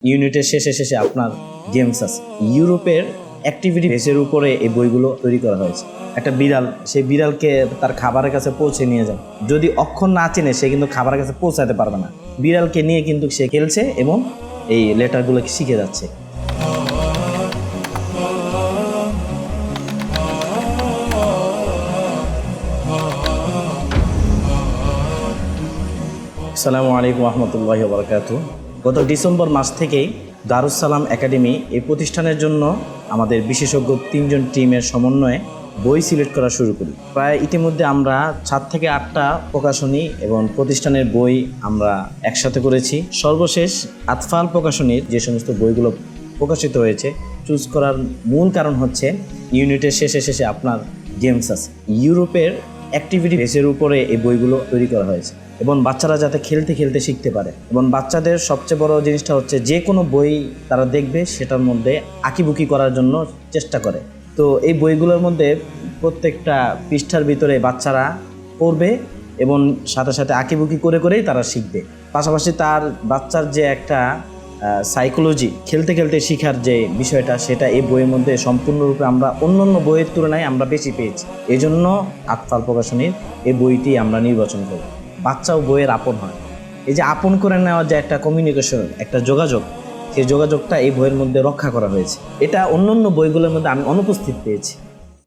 ইউনিটের শেষে আপনার গেমস আছে। ইউরোপের অ্যাক্টিভিটি বেসের উপরে এই বইগুলো তৈরি করা হয়েছে। একটা বিড়াল, সেই বিড়ালকে তার খাবারের কাছে পৌঁছে নিয়ে যায়। যদি অক্ষর না চেনে সে কিন্তু খাবারের কাছে পৌঁছাতে পারবে না। বিড়ালকে নিয়ে কিন্তু সে খেলছে এবং এই লেটারগুলোকে শিখে যাচ্ছে। আসসালামু আলাইকুম রহমতুল্লাহি ওয়া বারাকাতুহু। গত ডিসেম্বর মাস থেকেই দারুস সালাম একাডেমি এই প্রতিষ্ঠানের জন্য আমাদের বিশেষজ্ঞ 3জন টিমের সমন্বয়ে বই সিলেক্ট করা শুরু করি। প্রায় ইতিমধ্যে আমরা 7 থেকে 8টা প্রকাশনী এবং প্রতিষ্ঠানের বই আমরা একসাথে করেছি। সর্বশেষ আতফাল প্রকাশনীর যে সমস্ত বইগুলো প্রকাশিত হয়েছে চুজ করার মূল কারণ হচ্ছে ইউনিটের শেষে আপনার গেমস আছে। ইউরোপের অ্যাক্টিভিটি বেসের উপরে এই বইগুলো তৈরি করা হয়েছে এবং বাচ্চারা যাতে খেলতে খেলতে শিখতে পারে। এবং বাচ্চাদের সবচেয়ে বড় জিনিসটা হচ্ছে যে কোনো বই তারা দেখবে সেটার মধ্যে আঁকিবুকি করার জন্য চেষ্টা করে। তো এই বইগুলোর মধ্যে প্রত্যেকটা পৃষ্ঠার ভিতরে বাচ্চারা পড়বে এবং সাথে সাথে আঁকিবুকি করে করেই তারা শিখবে। পাশাপাশি তার বাচ্চার যে একটা সাইকোলজি, খেলতে খেলতে শেখার যে বিষয়টা, সেটা এই বইয়ের মধ্যে সম্পূর্ণরূপে আমরা অন্য বইয়ের তুলনায় আমরা বেশি পেয়েছি। এই জন্য আতফাল প্রকাশনীর এই বইটি আমরা নির্বাচন করি। বাচ্চাও বইয়ের আপন হয়। এই যে আপন করে নেওয়ার যে একটা কমিউনিকেশন, একটা যোগাযোগ, সেই যোগাযোগটা এই বইয়ের মধ্যে রক্ষা করা হয়েছে। এটা অন্য বইগুলোর মধ্যে আমি অনুপস্থিত পেয়েছি।